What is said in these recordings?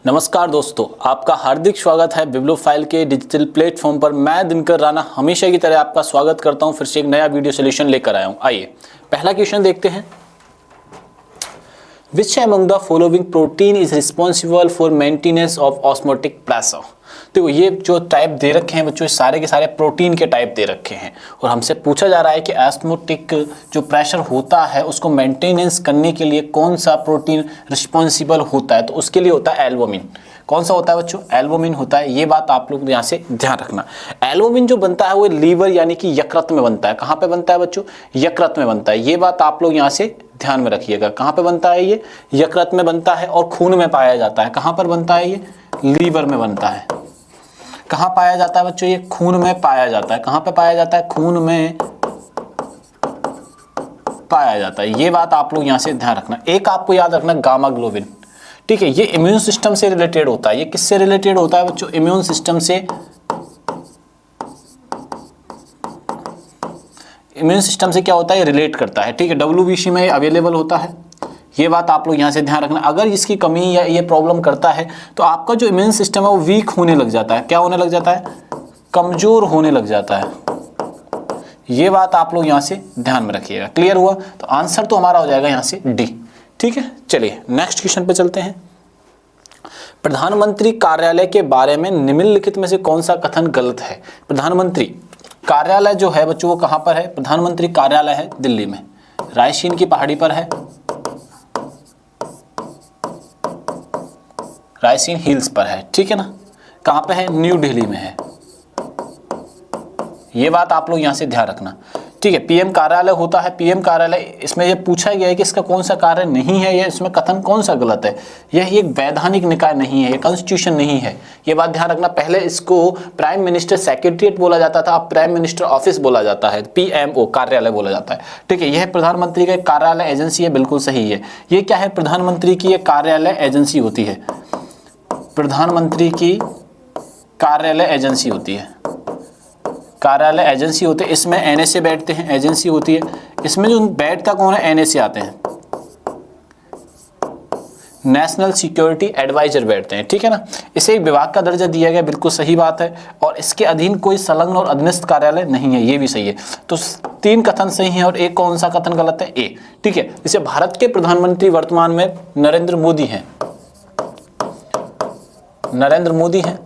नमस्कार दोस्तों, आपका हार्दिक स्वागत है बिब्लियोफाइल के डिजिटल प्लेटफॉर्म पर। मैं दिनकर राणा हमेशा की तरह आपका स्वागत करता हूं। फिर से एक नया वीडियो सोल्यूशन लेकर आया हूं। आइए पहला क्वेश्चन देखते हैं। Which among the following protein is responsible for maintenance of osmotic pressure? देखो ये जो टाइप दे रखे हैं बच्चों, सारे के सारे प्रोटीन के टाइप दे रखे हैं और हमसे पूछा जा रहा है कि ऑस्मोटिक जो प्रेशर होता है उसको मेंटेनेंस करने के लिए कौन सा प्रोटीन रिस्पॉन्सिबल होता है। तो उसके लिए होता है एल्बुमिन। कौन सा होता है बच्चों? एल्बुमिन होता है। ये बात आप लोग यहाँ से ध्यान रखना। एल्बुमिन जो बनता है वो लीवर यानी कि यकृत में बनता है। कहाँ पे बनता है बच्चों? यकृत में बनता है। ये बात आप लोग यहाँ से ध्यान में रखिएगा। कहाँ पे बनता है ये? यकृत में बनता है और खून में पाया जाता है। कहाँ पर बनता है ये? लीवर में बनता है। कहाँ पाया जाता है बच्चों? ये खून में पाया जाता है। कहाँ पे पाया जाता है? खून में पाया जाता है। ये बात आप लोग यहाँ से ध्यान रखना। एक आपको याद रखना, गामा ग्लोबिन, ठीक है, ये इम्यून सिस्टम से रिलेटेड होता है। ये किससे रिलेटेड होता है बच्चों? इम्यून सिस्टम से। इम्यून सिस्टम से क्या होता है? रिलेट करता है, ठीक है। WBC में अवेलेबल होता है। ये बात आप लोग यहाँ से ध्यान रखना। अगर इसकी कमी या ये प्रॉब्लम करता है तो आपका जो इम्यून सिस्टम है वो वीक होने लग जाता है। क्या होने लग जाता है? कमजोर होने लग जाता है। ये बात आप लोग यहाँ से ध्यान में रखिएगा। क्लियर हुआ? तो आंसर तो हमारा हो जाएगा यहाँ से डी, ठीक है। चलिए नेक्स्ट क्वेश्चन पे चलते हैं। प्रधानमंत्री कार्यालय के बारे में निम्नलिखित में से कौन सा कथन गलत है? प्रधानमंत्री कार्यालय जो है बच्चों वो कहाँ पर है? प्रधानमंत्री कार्यालय है दिल्ली में, रायसीन की पहाड़ी पर है, रायसीन हिल्स पर है, ठीक है ना। कहाँ पे है? न्यू दिल्ली में है। ये बात आप लोग यहाँ से ध्यान रखना, ठीक है। पीएम कार्यालय होता है। पीएम कार्यालय, इसमें ये पूछा गया है कि इसका कौन सा कार्य नहीं है, या इसमें कथन कौन सा गलत है। यह एक वैधानिक निकाय नहीं है, ये कॉन्स्टिट्यूशन नहीं है। ये बात ध्यान रखना। पहले इसको प्राइम मिनिस्टर सेक्रेटरिएट बोला जाता था, अब प्राइम मिनिस्टर ऑफिस बोला जाता है, PMO कार्यालय बोला जाता है, ठीक है। यह प्रधानमंत्री का कार्यालय एजेंसी है, बिल्कुल सही है। ये क्या है? प्रधानमंत्री की एक कार्यालय एजेंसी होती है। प्रधानमंत्री की कार्यालय एजेंसी होती है। कार्यालय एजेंसी होते हैं। इसमें NSA बैठते हैं, एजेंसी होती है। इसमें जो बैठता कौन है? NSA आते हैं, नेशनल सिक्योरिटी एडवाइजर बैठते हैं, ठीक है ना। इसे एक विभाग का दर्जा दिया गया, बिल्कुल सही बात है। और इसके अधीन कोई संलग्न और अधीनस्थ कार्यालय नहीं है, ये भी सही है। तो 3 कथन सही हैं और एक कौन सा कथन गलत है? ए, ठीक है। जैसे भारत के प्रधानमंत्री वर्तमान में नरेंद्र मोदी हैं, नरेंद्र मोदी हैं,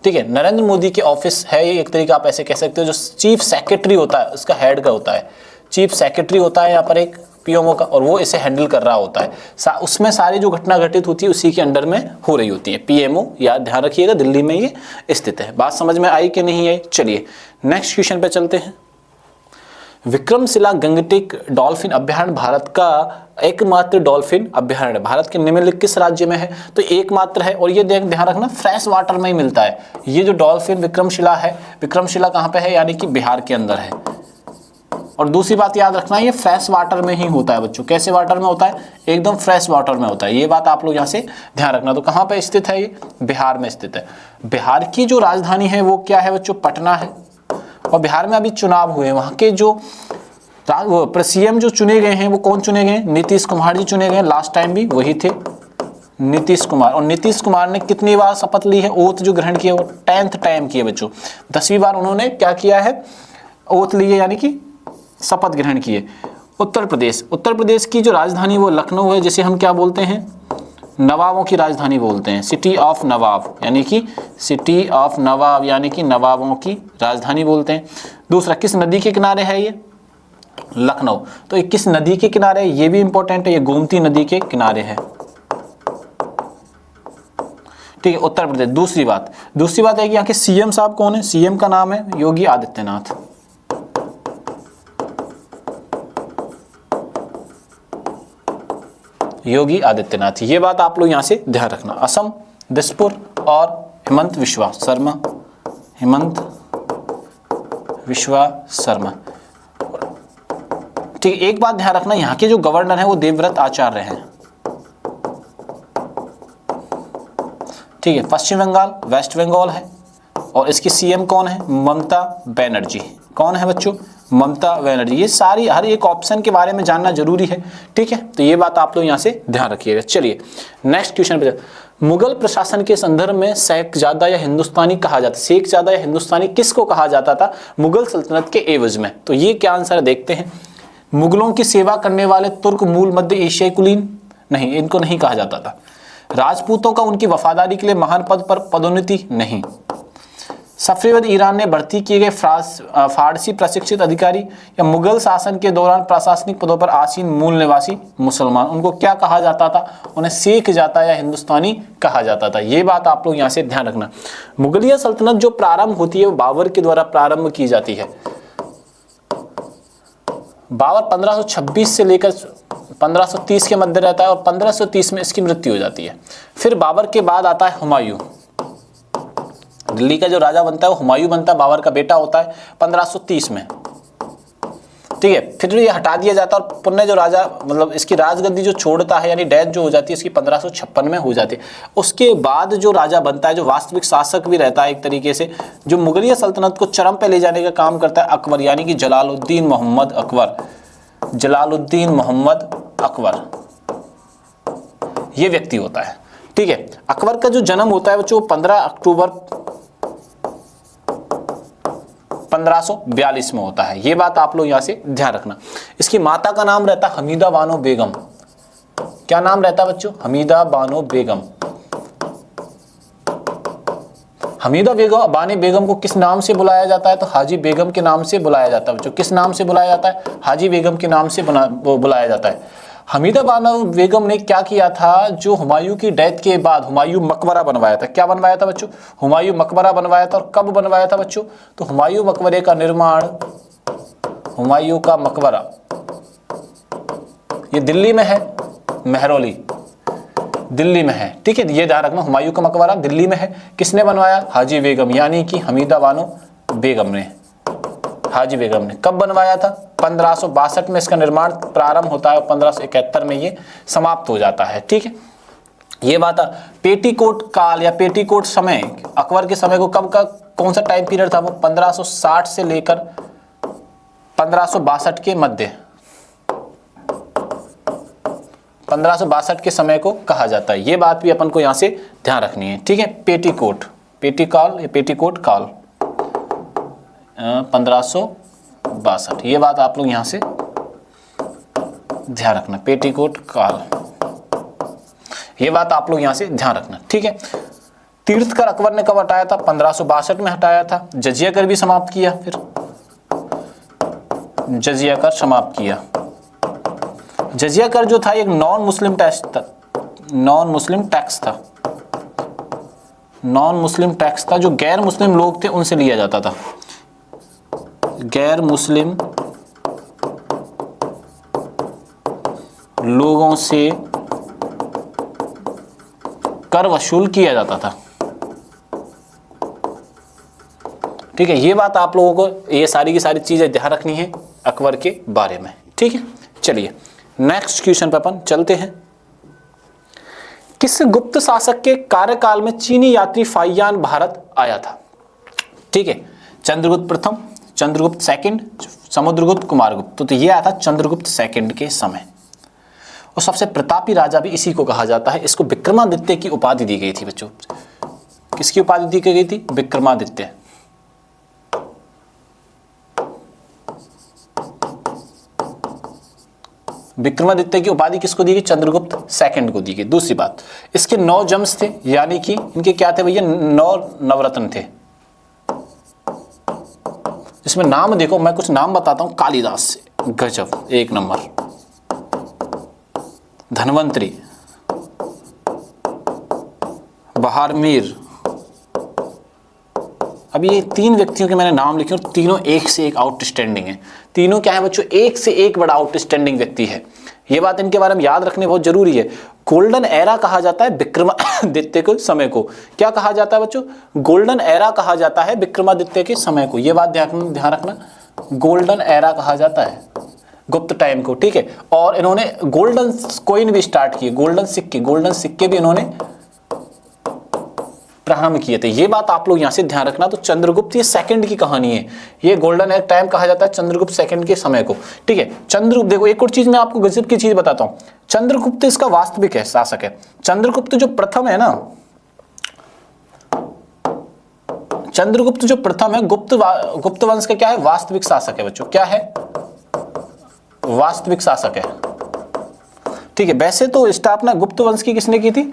ठीक है। नरेंद्र मोदी के ऑफिस है ये, एक तरीका आप ऐसे कह सकते हो। जो चीफ सेक्रेटरी होता है उसका हेड का होता है, चीफ सेक्रेटरी होता है यहाँ पर एक PMO का, और वो इसे हैंडल कर रहा होता है। उसमें सारी जो घटना घटित होती है उसी के अंडर में हो रही होती है। PMO याद ध्यान रखिएगा, दिल्ली में ये स्थित है। बात समझ में आई कि नहीं आई? चलिए नेक्स्ट क्वेश्चन पे चलते हैं। विक्रमशिला गंगटिक डॉल्फिन अभ्यारण्य भारत का एकमात्र डॉल्फिन अभ्यारण्य भारत के निम्नलिखित किस राज्य में है? तो एकमात्र है, और ये ध्यान रखना फ्रेश वाटर में ही मिलता है। ये जो डॉल्फिन विक्रमशिला है, विक्रमशिला कहाँ पे है? यानी कि बिहार के अंदर है। और दूसरी बात याद रखना, ये फ्रेश वाटर में ही होता है बच्चों। कैसे वाटर में होता है? एकदम फ्रेश वाटर में होता है। ये बात आप लोग यहाँ से ध्यान रखना। तो कहाँ पे स्थित है? ये बिहार में स्थित है। बिहार की जो राजधानी है वो क्या है बच्चों? पटना है। और बिहार में अभी चुनाव हुए, वहाँ के जो CM जो चुने गए हैं वो कौन चुने गए? नीतीश कुमार जी चुने गए। लास्ट टाइम भी वही थे, नीतीश कुमार। और नीतीश कुमार ने कितनी बार शपथ ली है? ओथ जो ग्रहण किया वो 10th टाइम किए बच्चों। 10वीं बार उन्होंने क्या किया है? ओथ लिए, यानी कि शपथ ग्रहण किए। उत्तर प्रदेश की जो राजधानी वो लखनऊ है, जिसे हम क्या बोलते हैं? नवाबों की राजधानी बोलते हैं, सिटी ऑफ नवाब, यानी कि सिटी ऑफ नवाब, यानी कि नवाबों की राजधानी बोलते हैं। दूसरा, किस नदी के किनारे है ये? लखनऊ। तो ये किस नदी के किनारे है? ये भी इंपॉर्टेंट है। ये गोमती नदी के किनारे है, ठीक है, उत्तर प्रदेश। दूसरी बात है कि यहाँ के CM साहब कौन है? CM का नाम है योगी आदित्यनाथ। योगी आदित्यनाथ, ये बात आप लोग यहाँ से ध्यान रखना। असम दिसपुर और हेमंत विश्वा शर्मा, हेमंत विश्वा शर्मा, ठीक है। एक बात ध्यान रखना, यहाँ के जो गवर्नर हैं वो देवव्रत आचार्य हैं, ठीक है। पश्चिम बंगाल वेस्ट बंगाल है, और इसकी CM कौन है? ममता बनर्जी। कौन है बच्चों? ममता बनर्जी। ये सारी हर एक ऑप्शन के बारे में जानना जरूरी है, ठीक है, तो ये बात आप लोग यहाँ से ध्यान रखिएगा। चलिए नेक्स्ट क्वेश्चन पे। मुगल प्रशासन के संदर्भ में शेखजादा या हिंदुस्तानी कहा जाता, शेखजादा या हिंदुस्तानी किसको कहा जाता था मुगल सल्तनत के एवज में? तो ये क्या आंसर है देखते हैं। मुगलों की सेवा करने वाले तुर्क मूल मध्य एशियाई कुलीन, नहीं, इनको नहीं कहा जाता था। राजपूतों का उनकी वफादारी के लिए महान पद पर पदोन्नति, नहीं। सफरेद ईरान ने भर्ती किए गए फारसी प्रशिक्षित अधिकारी या मुगल शासन के दौरान प्रशासनिक पदों पर आसीन मूल निवासी मुसलमान, उनको क्या कहा जाता था? उन्हें शेख जाता या हिंदुस्तानी कहा जाता था। ये बात आप लोग यहाँ से ध्यान रखना। मुगलिया सल्तनत जो प्रारंभ होती है वो बाबर के द्वारा प्रारंभ की जाती है। बाबर 1526 से लेकर 1530 के मध्य रहता है और 1530 में इसकी मृत्यु हो जाती है। फिर बाबर के बाद आता है हुमायूं। दिल्ली का जो राजा बनता है वो हुमायूं बनता है, बाबर का बेटा होता है 1530 में, ठीक है। फिर ये हटा दिया जाता है और पुनः जो राजा मतलब इसकी राजगद्दी जो छोड़ता है यानी डेथ जो हो जाती है इसकी 1556 में हो जाती है। उसके बाद जो राजा बनता है, जो वास्तविक शासक भी रहता है एक तरीके से, जो मुगलिया सल्तनत को चरम पे ले जाने का काम करता है, अकबर यानी कि जलालुद्दीन मोहम्मद अकबर। जलालुद्दीन मोहम्मद अकबर ये व्यक्ति होता है, ठीक है। अकबर का जो जन्म होता है वो 15 अक्टूबर 1542 में होता है। ये बात आप लोग यहाँ से ध्यान रखना। इसकी माता का नाम रहता है हमीदा बानो बेगम। क्या नाम रहता है बच्चों? हमीदा बानो बेगम। हमीदा बानो बेगम को किस नाम से बुलाया जाता है? तो हाजी बेगम के नाम से बुलाया जाता है बच्चों। किस नाम से बुलाया जाता है? हाजी बेगम के नाम से बुलाया जाता है। हमीदा बानो बेगम ने क्या किया था, जो हुमायूं की डेथ के बाद हुमायूं मकबरा बनवाया था। क्या बनवाया था बच्चों? हुमायूं मकबरा बनवाया था। और कब बनवाया था बच्चों? तो हुमायूं मकबरे का निर्माण, हुमायूं का मकबरा ये दिल्ली में है, महरौली दिल्ली में है, ठीक है। ये ध्यान रखना, हुमायूं का मकबरा दिल्ली में है। किसने बनवाया? हाजी बेगम यानी कि हमीदा बानो बेगम ने, हाजी बेगम ने। कब बनवाया था? 1562 में इसका निर्माण प्रारंभ होता है और 1571 में ये समाप्त हो जाता है, ठीक है। ये बात पेटीकोट काल या पेटीकोट समय, अकबर के समय को कब का कौन सा टाइम पीरियड था? वो 1560 से लेकर 1562 के मध्य, 1562 के समय को कहा जाता है। ये बात भी अपन को यहाँ से ध्यान रखनी है, ठीक है। पेटीकोट, पेटीकाल या पेटीकोट काल 1562, ये बात आप लोग यहाँ से ध्यान रखना। पेटीकोट काल, ये बात आप लोग यहाँ से ध्यान रखना, ठीक है। तीर्थकर अकबर ने कब हटाया था? 1562 में हटाया था। जजिया कर भी समाप्त किया, फिर जजिया कर समाप्त किया। जजिया कर जो था एक नॉन मुस्लिम टैक्स था, नॉन मुस्लिम टैक्स था, नॉन मुस्लिम टैक्स था। जो गैर मुस्लिम लोग थे उनसे लिया जाता था। गैर मुस्लिम लोगों से कर वसूल किया जाता था, ठीक है। ये बात आप लोगों को ये सारी की सारी चीजें ध्यान रखनी है अकबर के बारे में, ठीक है। चलिए नेक्स्ट क्वेश्चन पे अपन चलते हैं। किस गुप्त शासक के कार्यकाल में चीनी यात्री फाइयान भारत आया था? ठीक है, चंद्रगुप्त प्रथम, चंद्रगुप्त सेकंड, समुद्रगुप्त, कुमारगुप्त। तो ये आया था चंद्रगुप्त सेकंड के समय। और सबसे प्रतापी राजा भी इसी को कहा जाता है। इसको विक्रमादित्य की उपाधि दी गई थी बच्चों। किसकी उपाधि दी गई थी? विक्रमादित्य। विक्रमादित्य की उपाधि किसको दी गई? चंद्रगुप्त सेकंड को दी गई। दूसरी बात, इसके 9 जम्स थे, यानी कि इनके क्या थे भैया? 9 नवरत्न थे। इसमें नाम देखो, मैं कुछ नाम बताता हूं। कालिदास, गजब, 1 नंबर। धनवंतरी, बहारमीर। अब ये 3 व्यक्तियों के मैंने नाम लिखे और तीनों एक से एक आउटस्टैंडिंग है। तीनों क्या है बच्चों? एक से एक बड़ा आउटस्टैंडिंग व्यक्ति है। ये बात इनके बारे में याद रखने बहुत जरूरी है। गोल्डन एरा कहा जाता है विक्रमादित्य के समय को। क्या कहा जाता है बच्चों? गोल्डन एरा कहा जाता है विक्रमादित्य के समय को। ये बात ध्यान रखना, गोल्डन एरा कहा जाता है गुप्त टाइम को, ठीक है। और इन्होंने गोल्डन कॉइन भी स्टार्ट किए, गोल्डन सिक्के भी इन्होंने प्रारंभ किए थे। ये बात आप लोग यहाँ से ध्यान रखना। तो चंद्रगुप्त ये सेकंड की कहानी है, ये गोल्डन एज टाइम कहा जाता है चंद्रगुप्त सेकंड के समय को, ठीक है। चंद्रगुप्त, देखो एक और चीज मैं आपको गजब की चीज बताता हूँ, चंद्रगुप्त इसका वास्तविक है शासक है। चंद्रगुप्त जो प्रथम है ना, चंद्रगुप्त जो प्रथम है गुप्त वंश का क्या है, वास्तविक शासक है बच्चों, क्या है, वास्तविक शासक है, ठीक है। वैसे तो स्थापना गुप्त वंश की किसने की थी,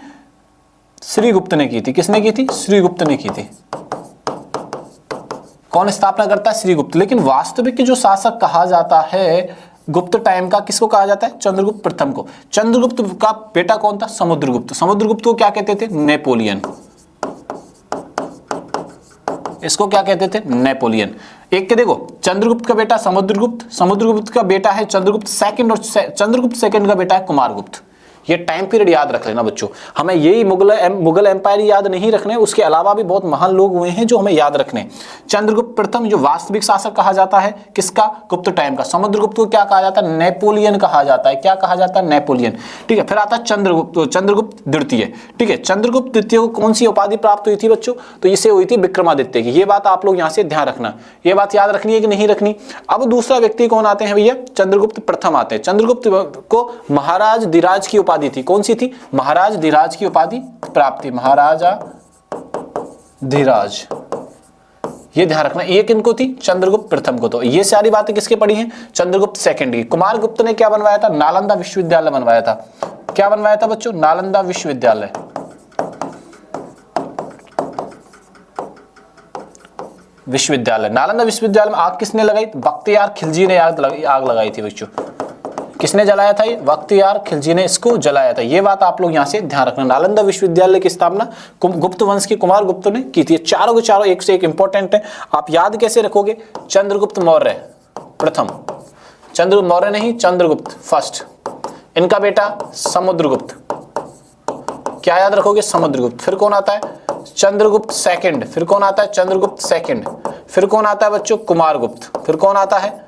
श्रीगुप्त ने की थी। किसने की थी, श्रीगुप्त ने की थी। कौन स्थापना करता है, श्रीगुप्त। लेकिन वास्तविक जो शासक कहा जाता है गुप्त टाइम का, किसको कहा जाता है, चंद्रगुप्त प्रथम को। चंद्रगुप्त का बेटा कौन था, समुद्रगुप्त। समुद्रगुप्त को क्या कहते थे, नेपोलियन। इसको क्या कहते थे, नेपोलियन। एक के देखो, चंद्रगुप्त का बेटा समुद्रगुप्त, समुद्रगुप्त का बेटा है चंद्रगुप्त सेकंड, और चंद्रगुप्त सेकंड का बेटा है कुमारगुप्त। ये टाइम पीरियड याद रख लेना बच्चों। हमें यही मुगल एम्पायर याद नहीं रखने, उसके अलावा भी बहुत महान लोग हुए हैं जो हमें याद रखने। चंद्रगुप्त प्रथम जो वास्तविक शासक कहा जाता है किसका, गुप्त टाइम का। समुद्रगुप्त को क्या कहा जाता है, नेपोलियन कहा जाता है। क्या कहा जाता है, नेपोलियन, ठीक है। फिर आता है चंद्रगुप्त, चंद्रगुप्त द्वितीय, ठीक है। चंद्रगुप्त द्वितीय को कौन सी उपाधि प्राप्त हुई थी बच्चों, तो इसे हुई थी विक्रमादित्य की। ये बात आप लोग यहाँ से ध्यान रखना, ये बात याद रखनी है कि नहीं रखनी। अब दूसरा व्यक्ति कौन आते हैं भैया, चंद्रगुप्त प्रथम आते हैं। चंद्रगुप्त को महाराज धीराज की उपाधि थी। कौन सी थी, महाराज धीराज की उपाधि प्राप्ति, महाराजा धीराज। ये ध्यान रखना, ये किनको थी, चंद्रगुप्त प्रथम को। तो ये सारी बातें किसके पढ़ी हैं, चंद्रगुप्त सेकंड की। कुमारगुप्त ने क्या बनवाया था, नालंदा विश्वविद्यालय बनवाया था। क्या बनवाया था बच्चों, नालंदा विश्वविद्यालय। विश्वविद्यालय, नालंदा विश्वविद्यालय में आग किसने लगाई, बख्तियार खिलजी ने आग लगाई थी बच्चों। किसने जलाया था, ये बख्तियार खिलजी ने इसको जलाया था। ये बात आप लोग यहाँ से ध्यान रखना। नालंदा विश्वविद्यालय की स्थापना गुप्त वंश के कुमारगुप्त ने की थी। चारों के चारों एक से एक इंपॉर्टेंट है। आप याद कैसे रखोगे, चंद्रगुप्त मौर्य प्रथम, चंद्रगुप्त मौर्य नहीं, चंद्रगुप्त फर्स्ट, इनका बेटा समुद्रगुप्त। क्या याद रखोगे, समुद्रगुप्त। फिर कौन आता है, चंद्रगुप्त सेकंड। फिर कौन आता है, चंद्रगुप्त सेकंड। फिर कौन आता है बच्चों, कुमारगुप्त। फिर कौन आता है,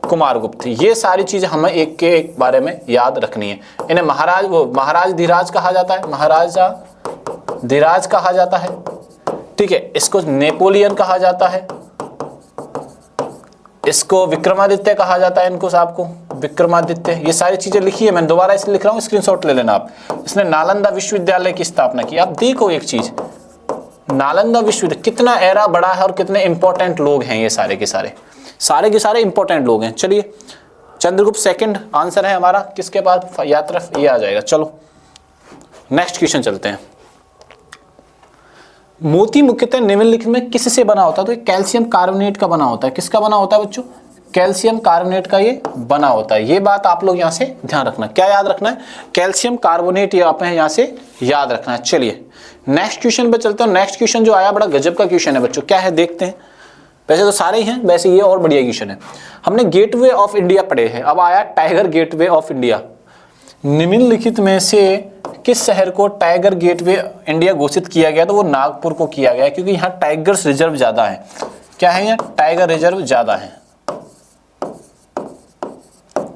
कुमारगुप्त। ये सारी चीजें हमें एक के एक बारे में याद रखनी है। इन्हें महाराज धीराज कहा जाता है, महाराजा धीराज कहा जाता है, ठीक है। इसको नेपोलियन कहा जाता है, इसको विक्रमादित्य कहा जाता है, इनको साहब को विक्रमादित्य। ये सारी चीजें लिखी है, मैं दोबारा इसलिए लिख रहा हूँ, स्क्रीनशॉट ले लेना आप। इसने नालंदा विश्वविद्यालय की स्थापना की। आप देखो एक चीज, नालंदा विश्वविद्यालय कितना एरा बड़ा है और कितने इंपॉर्टेंट लोग हैं। ये सारे के सारे इंपॉर्टेंट लोग हैं। चलिए, चंद्रगुप्त सेकंड आंसर है हमारा, किसके बाद यात्रा ये आ जाएगा। चलो नेक्स्ट क्वेश्चन चलते हैं। मोती मुख्यतः निम्नलिखित में किससे बना होता है, तो कैल्शियम कार्बोनेट का बना होता है। किसका बना होता है बच्चों, कैल्शियम कार्बोनेट का ये बना होता है। ये बात आप लोग यहाँ से ध्यान रखना। क्या याद रखना है, कैल्शियम कार्बोनेट ये आप यहाँ से याद रखना है। चलिए नेक्स्ट क्वेश्चन पे चलते हैं। नेक्स्ट क्वेश्चन जो आया बड़ा गजब का क्वेश्चन है बच्चों, क्या है देखते हैं। वैसे तो सारे ही हैं, वैसे ये और बढ़िया क्वेश्चन है। हमने गेटवे ऑफ इंडिया पढ़े हैं, अब आया टाइगर गेटवे ऑफ इंडिया। निम्नलिखित में से किस शहर को टाइगर गेटवे इंडिया घोषित किया गया, तो वो नागपुर को किया गया, क्योंकि यहाँ टाइगर्स रिजर्व ज्यादा है। क्या है, यहाँ टाइगर रिजर्व ज्यादा है।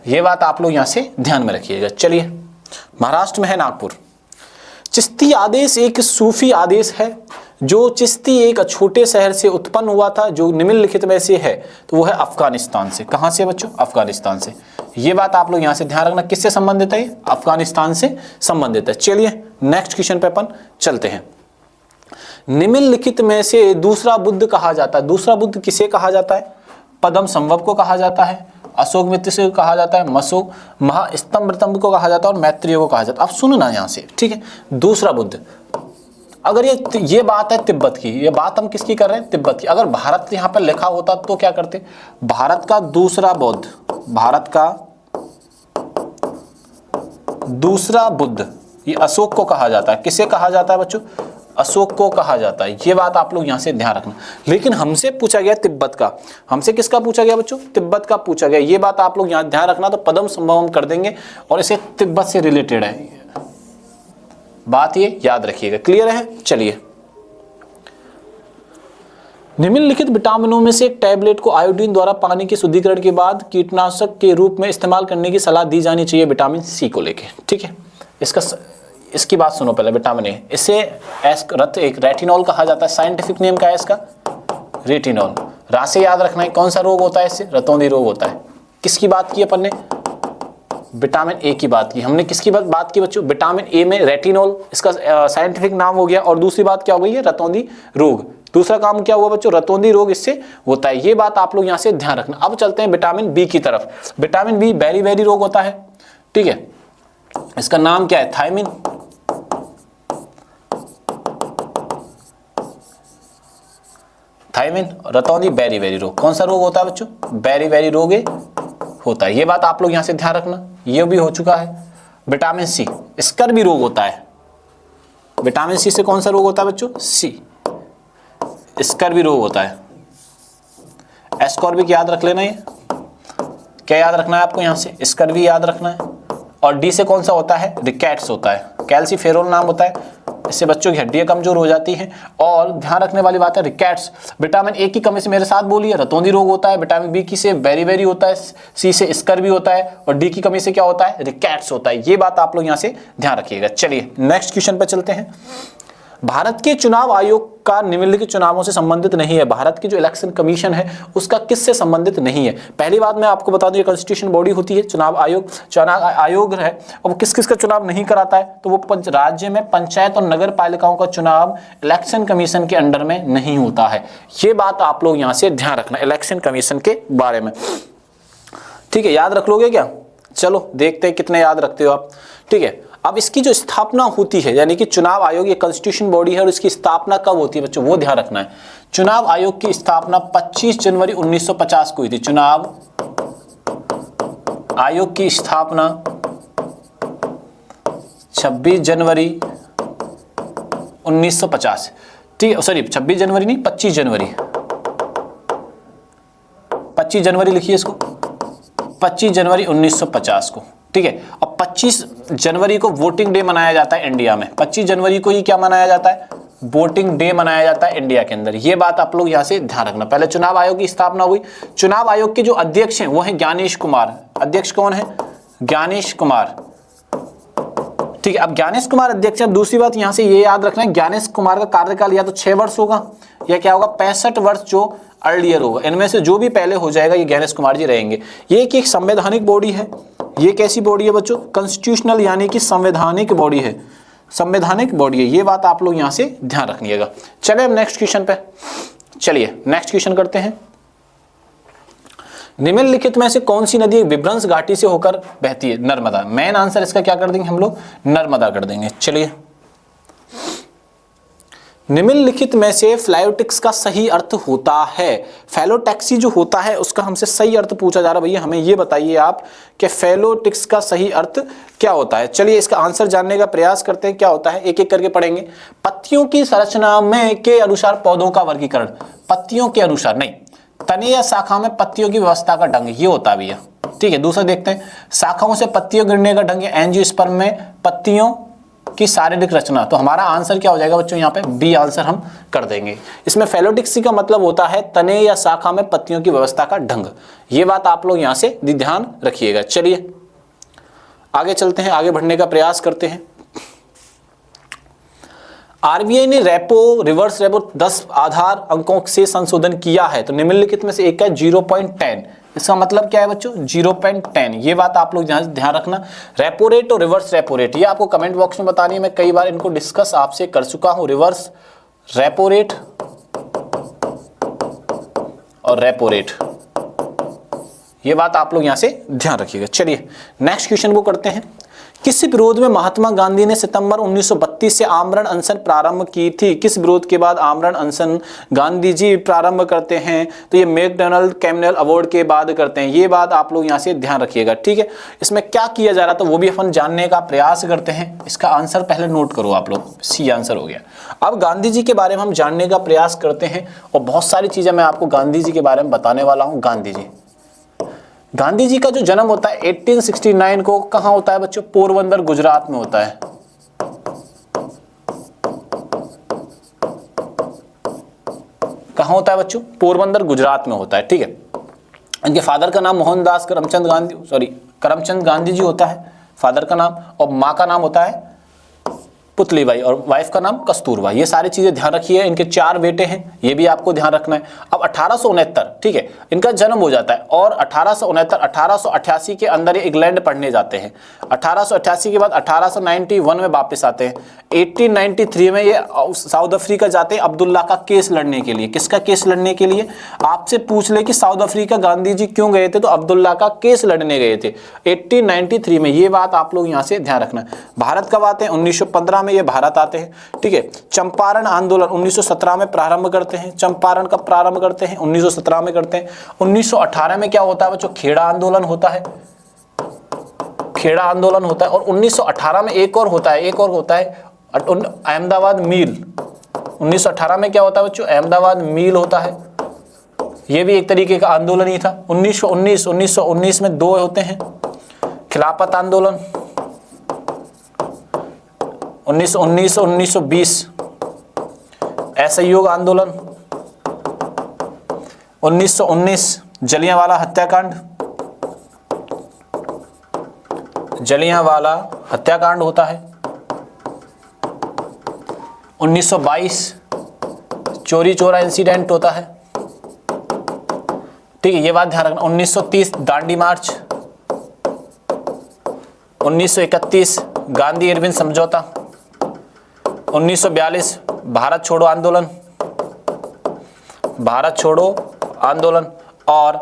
ये बात आप लोग यहाँ से ध्यान में रखिएगा। चलिए, महाराष्ट्र में है नागपुर। चिश्ती आदेश एक सूफी आदेश है जो चिश्ती एक छोटे शहर से उत्पन्न हुआ था, जो निम्नलिखित में से है, तो वो है अफगानिस्तान से। कहां से बच्चों, अफगानिस्तान से। ये बात आप लोग यहां से ध्यान रखना, किससे संबंधित है, अफगानिस्तान से संबंधित है। चलिए नेक्स्ट क्वेश्चन पे अपन चलते हैं। निम्नलिखित में से दूसरा बुद्ध कहा जाता है। दूसरा बुद्ध किसे कहा जाता है, पद्म संभव को कहा जाता है, अशोक मित्र से कहा जाता है, मशोक महास्तंभ को कहा जाता है, और मैत्रेय को कहा जाता है। अब सुनना यहाँ से, ठीक है। दूसरा बुद्ध, अगर ये बात है तिब्बत की, ये बात हम किसकी कर रहे हैं, तिब्बत की। अगर भारत यहाँ पर लिखा होता तो क्या करते, भारत का दूसरा बुद्ध, भारत का दूसरा बुद्ध, ये अशोक को कहा जाता है। किसे कहा जाता है बच्चों, अशोक को कहा जाता है। ये बात आप लोग यहाँ से ध्यान रखना। लेकिन हमसे पूछा गया तिब्बत का, हमसे किसका पूछा गया बच्चों, तिब्बत का पूछा गया। ये बात आप लोग यहाँ ध्यान रखना। तो पद्म संभव हम कर देंगे और इसे तिब्बत से रिलेटेड है, बात ये याद रखिएगा। क्लियर है। चलिए, निम्नलिखित विटामिनों में से एक टैबलेट को आयोडीन द्वारा पानी के शुद्धिकरण के बाद कीटनाशक के रूप में इस्तेमाल करने की सलाह दी जानी चाहिए, विटामिन सी को लेके, ठीक है। इसका इसकी बात सुनो पहले, विटामिन ए, इसे एक रेटिनॉल कहा जाता है। साइंटिफिक नेम क्या है इसका? रेटिनॉल। रा से याद रखना है, कौन सा रोग होता है इससे? रतौंधी रोग होता है। किसकी बात की अपन ने? विटामिन ए की बात की। हमने किसकी बात की बच्चों? विटामिन ए में रेटिनॉल, इसका साइंटिफिक नाम हो गया। और दूसरी बात क्या हो गई है? रतौंधी रोग। दूसरा काम क्या हुआ बच्चों? रतौंधी रोग इससे होता है। ये बात आप लोग यहां से ध्यान रखना। अब चलते हैं विटामिन बी की तरफ। विटामिन बी बेरी रोग होता है, ठीक है। इसका नाम क्या है? थायमिन। थायमिन, रतौंधी, बेरी रोग। कौन सा रोग होता है बच्चों? बेरी रोग होता है। ये बात आप लोग यहां से ध्यान रखना। ये भी हो चुका है। विटामिन सी, स्कर्वी रोग होता है। विटामिन सी से कौन सा रोग होता है बच्चों? सी, स्कर्वी रोग होता है। एस्कॉर्बिक याद रख लेना। ये क्या याद रखना है आपको? यहां से स्कर्वी याद रखना है। और डी से कौन सा होता है? रिकेट्स होता है। कैल्सीफेरोल नाम होता है, इससे बच्चों की हड्डियां कमजोर हो जाती हैं। और ध्यान रखने वाली बात है रिकेट्स। विटामिन ए की कमी से मेरे साथ बोलिए रतौंधी रोग होता है। विटामिन बी की से बेरी होता है। सी से स्कर्वी होता है। और डी की कमी से क्या होता है? रिकेट्स होता है। ये बात आप लोग यहां से ध्यान रखिएगा। चलिए नेक्स्ट क्वेश्चन पर चलते हैं। भारत के चुनाव आयोग का निम्नलिखित चुनावों से संबंधित नहीं है। भारत की जो इलेक्शन कमीशन है उसका किससे संबंधित नहीं है? पहली बात मैं आपको बता दूं, ये कॉन्स्टिट्यूशन बॉडी होती है चुनाव आयोग है। और वो किस किस का चुनाव नहीं कराता है? तो वो राज्य में पंचायत और नगर पालिकाओं का चुनाव इलेक्शन कमीशन के अंडर में नहीं होता है। ये बात आप लोग यहां से ध्यान रखना इलेक्शन कमीशन के बारे में, ठीक है। याद रख लोगे क्या? चलो देखते हैं कितने याद रखते हो आप, ठीक है। अब इसकी जो स्थापना होती है, यानी कि चुनाव आयोग ये कॉन्स्टिट्यूशन बॉडी है और इसकी स्थापना कब होती है बच्चों? वो ध्यान रखना है। चुनाव आयोग की स्थापना 25 जनवरी 1950 को हुई थी। चुनाव आयोग की स्थापना 26 जनवरी 1950, ठीक है। सॉरी 26 जनवरी नहीं, 25 जनवरी, 25 जनवरी लिखिए इसको, 25 जनवरी 1950 को, ठीक है। और 25 जनवरी को वोटिंग डे मनाया जाता है इंडिया में। 25 जनवरी को ही क्या मनाया जाता है? वोटिंग डे मनाया जाता है इंडिया के अंदर। ये बात आप लोग यहां से ध्यान रखना। पहले चुनाव आयोग की स्थापना हुई। चुनाव आयोग के जो अध्यक्ष हैं वो हैं ज्ञानेश कुमार। अध्यक्ष कौन है? ज्ञानेश कुमार, ठीक है। अब ज्ञानेश कुमार अध्यक्ष है। दूसरी बात यहां से ये याद रखना है, ज्ञानेश कुमार का कार्यकाल या तो 6 वर्ष होगा या क्या होगा 65 वर्ष जो अर्लियर होगा। इनमें से जो भी पहले हो जाएगा ये ज्ञानेश कुमार जी रहेंगे। ये एक संवैधानिक बॉडी है। ये कैसी बॉडी है बच्चों? कॉन्स्टिट्यूशनल, यानी कि संवैधानिक बॉडी है। संवैधानिक बॉडी है। ये बात आप लोग यहां से ध्यान रखिएगा। चलिए अब नेक्स्ट क्वेश्चन पे चलिए, नेक्स्ट क्वेश्चन करते हैं। निम्नलिखित में से कौन सी नदी विभ्रंश घाटी से होकर बहती है? नर्मदा। मेन आंसर इसका क्या कर देंगे हम लोग? नर्मदा कर देंगे। चलिए, निम्नलिखित में से फ्लायोटिक्स का सही अर्थ होता है। फैलोटैक्सी जो होता है उसका हमसे सही अर्थ पूछा जा रहा है। भैया हमें ये बताइए आप कि फैलोटिक्स का सही अर्थ क्या होता है। चलिए इसका आंसर जानने का प्रयास करते हैं। क्या होता है एक एक करके पढ़ेंगे। पत्तियों की संरचना में के अनुसार पौधों का वर्गीकरण। पत्तियों के अनुसार नहीं, तने या शाखा में पत्तियों की व्यवस्था का ढंग, ये होता भी है, ठीक है। दूसरा देखते हैं, शाखाओं से पत्तियों गिरने का ढंग, एंजियोस्पर्म में पत्तियों की शारीरिक रचना। तो हमारा आंसर क्या हो जाएगा बच्चों? यहाँ पे बी आंसर हम कर देंगे। इसमें फैलोटिक्सी का मतलब होता है तने या शाखा में पत्तियों की व्यवस्था का ढंग। ये बात आप लोग यहाँ से ध्यान रखिएगा। चलिए आगे चलते हैं, आगे बढ़ने का प्रयास करते हैं। आरबीआई ने रेपो, रिवर्स रेपो 10 आधार अंकों से संशोधन किया है। तो निम्नलिखित में से एक है 0.10। इसका मतलब क्या है बच्चों? 0.10। ये बात आप लोग ध्यान रखना। रेपो रेट और रिवर्स रेपो रेट ये आपको कमेंट बॉक्स में बतानी है। मैं कई बार इनको डिस्कस आपसे कर चुका हूं। रिवर्स रेपो रेट और रेपो रेट, ये बात आप लोग यहां से ध्यान रखिएगा। चलिए नेक्स्ट क्वेश्चन को करते हैं। किस विरोध में महात्मा गांधी ने सितंबर 1932 से आमरण अनशन प्रारंभ की थी? किस विरोध के बाद आमरण अनशन गांधी जी प्रारंभ करते हैं? तो ये मैकडॉनल्ड कैमनल अवार्ड के बाद करते हैं। ये बात आप लोग यहां से ध्यान रखिएगा, ठीक है। इसमें क्या किया जा रहा था वो भी अपन जानने का प्रयास करते हैं। इसका आंसर पहले नोट करो आप लोग, सी आंसर हो गया। अब गांधी जी के बारे में हम जानने का प्रयास करते हैं और बहुत सारी चीजें मैं आपको गांधी जी के बारे में बताने वाला हूं। गांधी जी का जो जन्म होता है 1869 को कहां होता है बच्चों? पोरबंदर गुजरात में होता है। कहां होता है बच्चों? पोरबंदर गुजरात में होता है, ठीक है। इनके फादर का नाम मोहनदास करमचंद गांधी जी होता है फादर का नाम, और मां का नाम होता है पुतलीबाई और वाइफ का नाम कस्तूरबा। ये सारी चीजें ध्यान रखिए। इनके 4 बेटे हैं, ये भी आपको ध्यान रखना है। अब 1869, ठीक है, इनका जन्म हो जाता है और 1869 1888 के अंदर ये इंग्लैंड पढ़ने जाते हैं। 1888 के बाद 1891 में वापस आते हैं। 1893 में ये साउथ अफ्रीका जाते हैं अब्दुल्ला का केस लड़ने के लिए। किसका केस लड़ने के लिए? आपसे पूछ ले कि साउथ अफ्रीका गांधी जी क्यों गए थे, तो अब्दुल्ला का केस लड़ने गए थे 1893 में। ये बात आप लोग यहां से ध्यान रखना। भारत कब आते हैं? 1915 में ये भारत आते हैं, ठीक है। चंपारण आंदोलन 1917 में प्रारंभ करते हैं। चंपारण कब प्रारंभ करते हैं? 1917 में करते हैं। 1918 में क्या होता है बच्चों? खेड़ा आंदोलन होता है। खेड़ा आंदोलन होता है। और 1918 में एक और होता है अहमदाबाद मील। 1918 में क्या होता है बच्चों? अहमदाबाद मील होता है। ये भी एक तरीके का आंदोलन ही था। 1919 में 2 होते हैं, खिलाफत आंदोलन 1919 और 1920, असहयोग आंदोलन 1919, जलियांवाला हत्याकांड होता है। 1922 चोरी चोरा इंसिडेंट होता है, ठीक है, ये बात ध्यान रखना। 1930 दांडी मार्च, 1931 गांधी इरविन समझौता, 1942 भारत छोड़ो आंदोलन और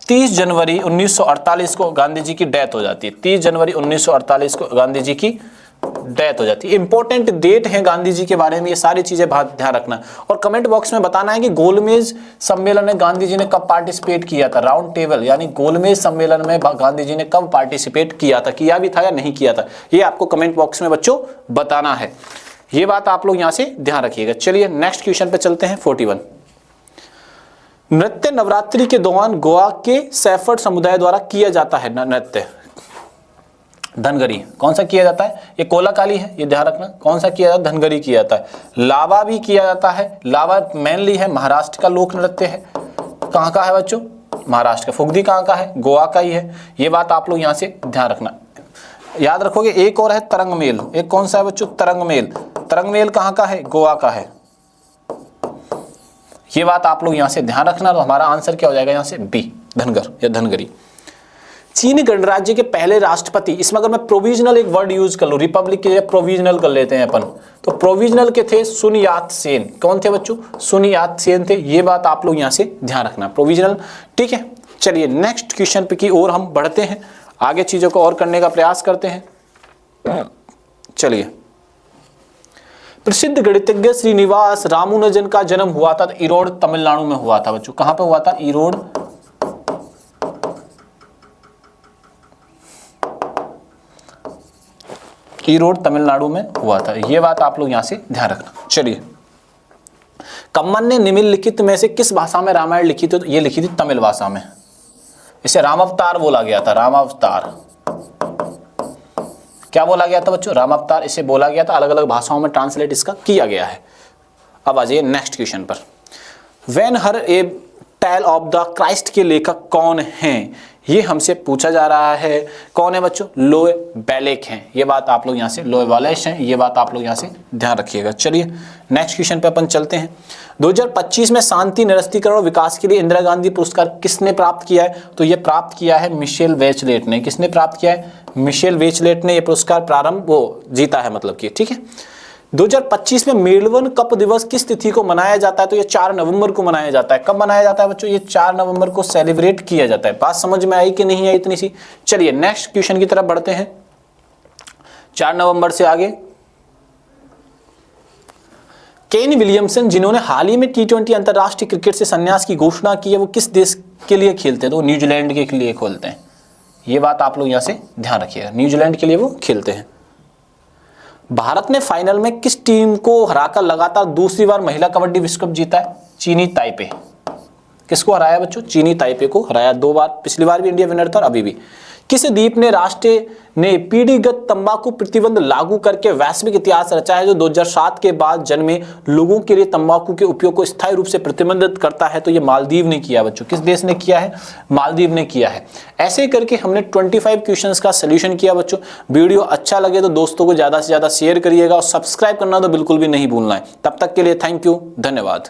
30 जनवरी 1948 को गांधी जी की डेथ हो जाती है। 30 जनवरी 1948 को गांधी जी की डेथ हो जाती है। इंपॉर्टेंट डेट है गांधी जी के बारे में, ये सारी चीजें ध्यान रखना। और कमेंट बॉक्स में बताना है कि गोलमेज सम्मेलन में गांधी जी ने कब पार्टिसिपेट किया था। राउंड टेबल यानी गोलमेज सम्मेलन में गांधी जी ने कब पार्टिसिपेट किया था, किया भी था या नहीं किया था, ये आपको कमेंट बॉक्स में बच्चों बताना है। ये बात आप लोग यहां से ध्यान रखिएगा। चलिए नेक्स्ट क्वेश्चन पे चलते हैं। 41 नृत्य नवरात्रि के दौरान गोवा के सैफर्ड समुदाय द्वारा किया जाता है नृत्य धनगरी। कौन सा किया जाता है? ये कोलाकाली है, ये ध्यान रखना। कौन सा किया जाता है? धनगरी किया जाता है। लावा भी किया जाता है। लावा मेनली है महाराष्ट्र का लोक नृत्य है। कहाँ का है बच्चों? महाराष्ट्र का। फुगदी कहाँ का है? गोवा का ही है। ये बात आप लोग यहाँ से ध्यान रखना। याद रखोगे। एक और है तरंगमेल। एक कौन सा है बच्चों? तरंगमेल। तरंगमेल कहाँ का है? गोवा का है। ये बात आप लोग यहाँ से ध्यान रखना। तो हमारा आंसर क्या हो जाएगा यहाँ से? बी, धनगर या धनगरी। चीनी गणराज्य के पहले राष्ट्रपति, इसमें अगर मैं प्रोविजनल एक वर्ड यूज कर लूं, रिपब्लिक के लिए प्रोविजनल कर लेते हैं अपन, तो प्रोविजनल के थे सुन यात सेन। कौन थे बच्चों? सुन यात सेन थे। ये बात आप लोग यहां से ध्यान रखना, प्रोविजनल, ठीक है। चलिए नेक्स्ट क्वेश्चन पे की ओर हम बढ़ते हैं, आगे चीजों को और करने का प्रयास करते हैं। चलिए, प्रसिद्ध गणितज्ञ श्रीनिवास रामानुजन का जन्म हुआ था इरोड तमिलनाडु में हुआ था बच्चों। कहां पे हुआ था? ईरोड तमिलनाडु में हुआ था। ये बात आप लोग यहां से ध्यान रखना। चलिए, कम्मन ने निम्नलिखित में से किस भाषा में रामायण लिखी थी? तो ये लिखी थी तमिल भाषा में। इसे रामावतार बोला गया था। रामावतार क्या बोला गया था बच्चों? रामावतार इसे बोला गया था। अलग अलग भाषाओं में ट्रांसलेट इसका किया गया है। अब आ जाइए नेक्स्ट क्वेश्चन पर। Ben Hur a tale of the Christ के लेखक कौन हैं? ये हमसे पूछा जा रहा है। कौन है बच्चों? लोए बैलेक हैं। ये बात आप लोग यहाँ से, लोए वालेश हैं, ये बात आप लोग यहाँ से ध्यान रखिएगा। चलिए नेक्स्ट क्वेश्चन पे अपन चलते हैं। 2025 में शांति, निरस्त्रीकरण और विकास के लिए इंदिरा गांधी पुरस्कार किसने प्राप्त किया है? तो ये प्राप्त किया है मिशेल बेचलेट ने। किसने प्राप्त किया है? मिशेल बेचलेट ने ये पुरस्कार जीता है, मतलब कि, ठीक है। 2025 में मेलबर्न कप दिवस किस तिथि को मनाया जाता है? तो ये 4 नवंबर को मनाया जाता है। कब मनाया जाता है बच्चों? ये 4 नवंबर को सेलिब्रेट किया जाता है। बात समझ में आई कि नहीं आई इतनी सी? चलिए नेक्स्ट क्वेश्चन की तरफ बढ़ते हैं। 4 नवंबर से आगे, केन विलियमसन जिन्होंने हाल ही में T20 अंतरराष्ट्रीय क्रिकेट से संन्यास की घोषणा की है, वो किस देश के लिए खेलते हैं? तो न्यूजीलैंड के लिए खेलते हैं। ये बात आप लोग यहां से ध्यान रखिएगा, न्यूजीलैंड के लिए वो खेलते हैं। भारत ने फाइनल में किस टीम को हराकर लगातार दूसरी बार महिला कबड्डी विश्व कप जीता है? चीनी ताइपे। किसको हराया बच्चों? चीनी ताइपे को हराया 2 बार। पिछली बार भी इंडिया विनर था और अभी भी। किस द्वीप ने राष्ट्र ने पीढ़ीगत तंबाकू प्रतिबंध लागू करके वैश्विक इतिहास रचा है, जो 2007 के बाद जन्मे लोगों के लिए तंबाकू के उपयोग को स्थायी रूप से प्रतिबंधित करता है? तो ये मालदीव ने किया बच्चों। किस देश ने किया है? मालदीव ने किया है। ऐसे करके हमने 25 क्वेश्चंस का सॉल्यूशन किया बच्चों। वीडियो अच्छा लगे तो दोस्तों को ज्यादा से ज्यादा शेयर करिएगा और सब्सक्राइब करना तो बिल्कुल भी नहीं भूलना है। तब तक के लिए थैंक यू, धन्यवाद।